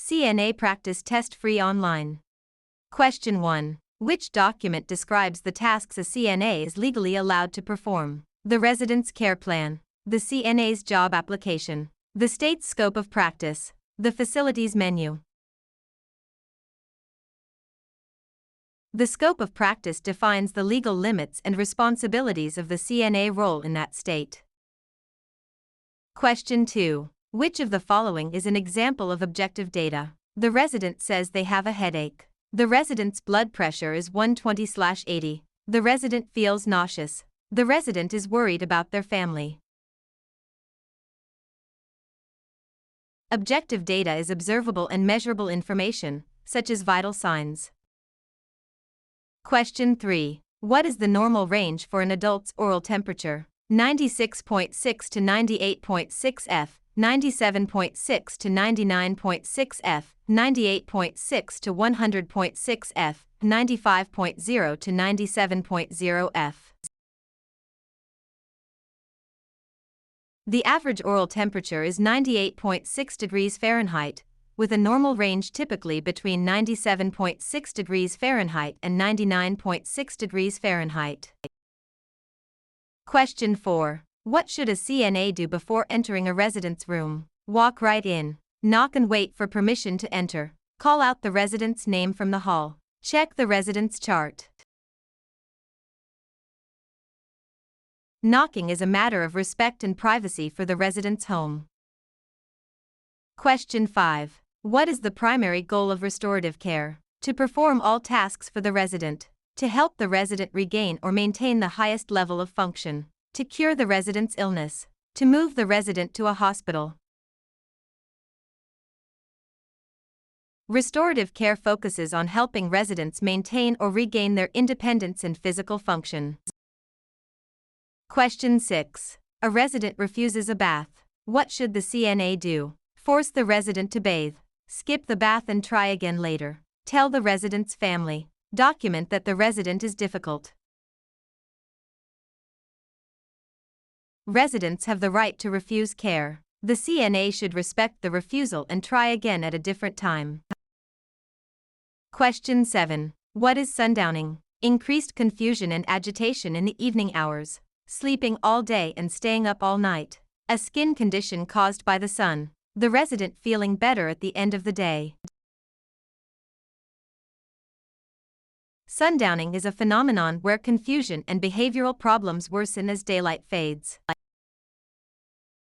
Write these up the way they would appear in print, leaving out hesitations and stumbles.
CNA practice test free online. Question 1. Which document describes the tasks a CNA is legally allowed to perform? The resident's care plan, the CNA's job application, the state's scope of practice, the facility's menu. The scope of practice defines the legal limits and responsibilities of the CNA role in that state. Question 2. Which of the following is an example of objective data? The resident says they have a headache. The resident's blood pressure is 120/80. The resident feels nauseous. The resident is worried about their family. Objective data is observable and measurable information, such as vital signs. Question 3. What is the normal range for an adult's oral temperature? 96.6 to 98.6 F, 97.6 to 99.6 F, 98.6 to 100.6 F, 95.0 to 97.0 F. The average oral temperature is 98.6 degrees Fahrenheit, with a normal range typically between 97.6 degrees Fahrenheit and 99.6 degrees Fahrenheit. Question 4. What should a CNA do before entering a resident's room? Walk right in. Knock and wait for permission to enter. Call out the resident's name from the hall. Check the resident's chart. Knocking is a matter of respect and privacy for the resident's home. Question 5. What is the primary goal of restorative care? To perform all tasks for the resident. To help the resident regain or maintain the highest level of function. To cure the resident's illness. To move the resident to a hospital. Restorative care focuses on helping residents maintain or regain their independence and physical function. Question 6. A resident refuses a bath. What should the CNA do? Force the resident to bathe. Skip the bath and try again later. Tell the resident's family. Document that the resident is difficult. Residents have the right to refuse care. The CNA should respect the refusal and try again at a different time. Question 7. What is sundowning? Increased confusion and agitation in the evening hours. Sleeping all day and staying up all night. A skin condition caused by the sun. The resident feeling better at the end of the day. Sundowning is a phenomenon where confusion and behavioral problems worsen as daylight fades.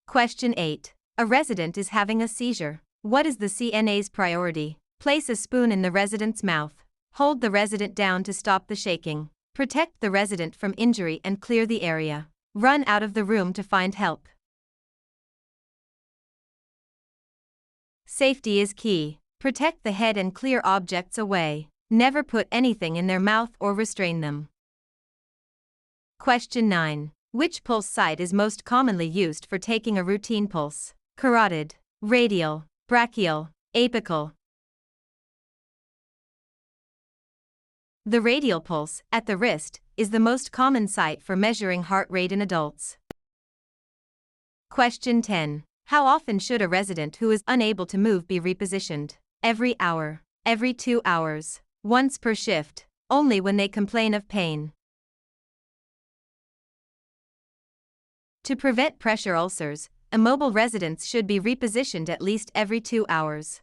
Question 8. A resident is having a seizure. What is the CNA's priority? Place a spoon in the resident's mouth. Hold the resident down to stop the shaking. Protect the resident from injury and clear the area. Run out of the room to find help. Safety is key. Protect the head and clear objects away. Never put anything in their mouth or restrain them. Question 9. Which pulse site is most commonly used for taking a routine pulse? Carotid, radial, brachial, apical. The radial pulse, at the wrist, is the most common site for measuring heart rate in adults. Question 10. How often should a resident who is unable to move be repositioned? Every hour, every 2 hours, once per shift, only when they complain of pain. To prevent pressure ulcers, immobile residents should be repositioned at least every 2 hours.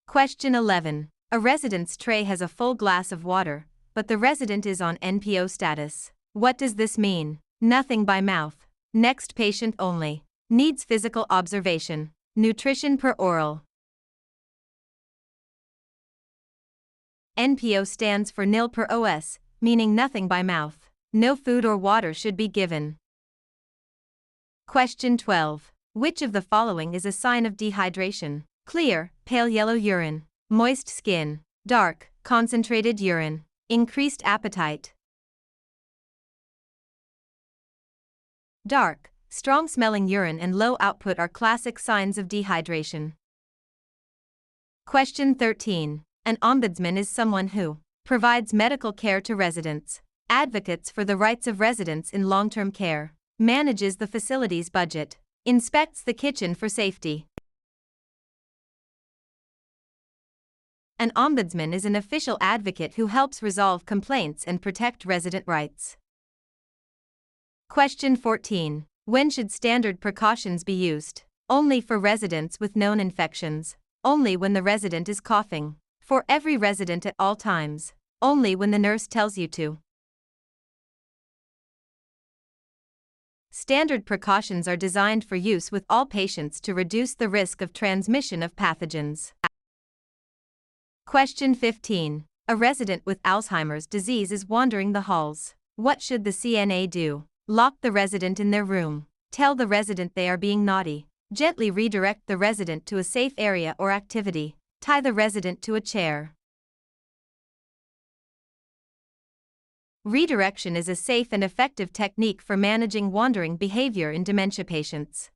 Question 11. A resident's tray has a full glass of water, but the resident is on NPO status. What does this mean? Nothing by mouth. Next patient only. Needs physical observation. Nutrition per oral. NPO stands for nil per os, meaning nothing by mouth. No food or water should be given. Question 12. Which of the following is a sign of dehydration? Clear, pale yellow urine. Moist skin. Dark, concentrated urine. Increased appetite. Dark, strong-smelling urine and low output are classic signs of dehydration. Question 13. An ombudsman is someone who provides medical care to residents, advocates for the rights of residents in long-term care, manages the facility's budget, inspects the kitchen for safety. An ombudsman is an official advocate who helps resolve complaints and protect resident rights. Question 14. When should standard precautions be used? Only for residents with known infections. Only when the resident is coughing. For every resident at all times. Only when the nurse tells you to. Standard precautions are designed for use with all patients to reduce the risk of transmission of pathogens. Question 15. A resident with Alzheimer's disease is wandering the halls. What should the CNA do? Lock the resident in their room. Tell the resident they are being naughty. Gently redirect the resident to a safe area or activity. Tie the resident to a chair. Redirection is a safe and effective technique for managing wandering behavior in dementia patients.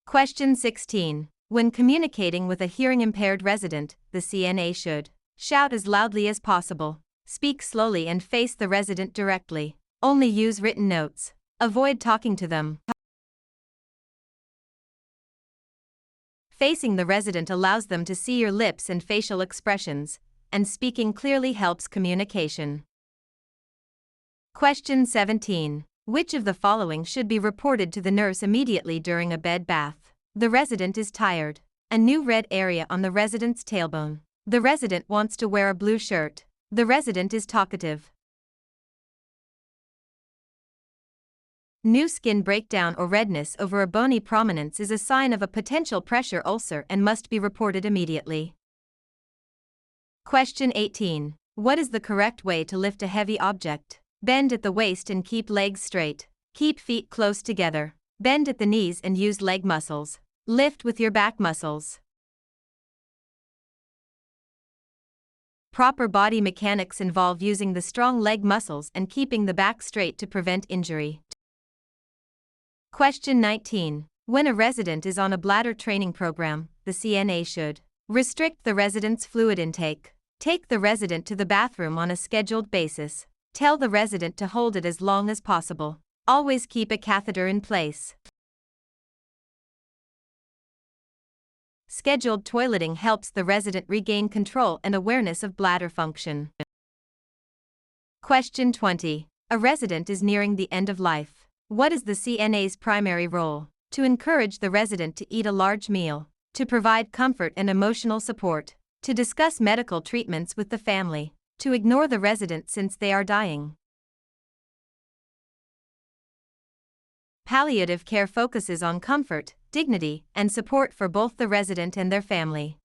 Question 16. When communicating with a hearing-impaired resident, the CNA should shout as loudly as possible, speak slowly and face the resident directly. Only use written notes. Avoid talking to them. Facing the resident allows them to see your lips and facial expressions, and speaking clearly helps communication. Question 17. Which of the following should be reported to the nurse immediately during a bed bath? The resident is tired. A new red area on the resident's tailbone. The resident wants to wear a blue shirt. The resident is talkative. New skin breakdown or redness over a bony prominence is a sign of a potential pressure ulcer and must be reported immediately. Question 18. What is the correct way to lift a heavy object? Bend at the waist and keep legs straight. Keep feet close together. Bend at the knees and use leg muscles. Lift with your back muscles. Proper body mechanics involve using the strong leg muscles and keeping the back straight to prevent injury. Question 19. When a resident is on a bladder training program, the CNA should restrict the resident's fluid intake. Take the resident to the bathroom on a scheduled basis. Tell the resident to hold it as long as possible. Always keep a catheter in place. Scheduled toileting helps the resident regain control and awareness of bladder function. Question 20. A resident is nearing the end of life. What is the CNA's primary role? To encourage the resident to eat a large meal. To provide comfort and emotional support. To discuss medical treatments with the family. To ignore the resident since they are dying. Palliative care focuses on comfort, dignity, and support for both the resident and their family.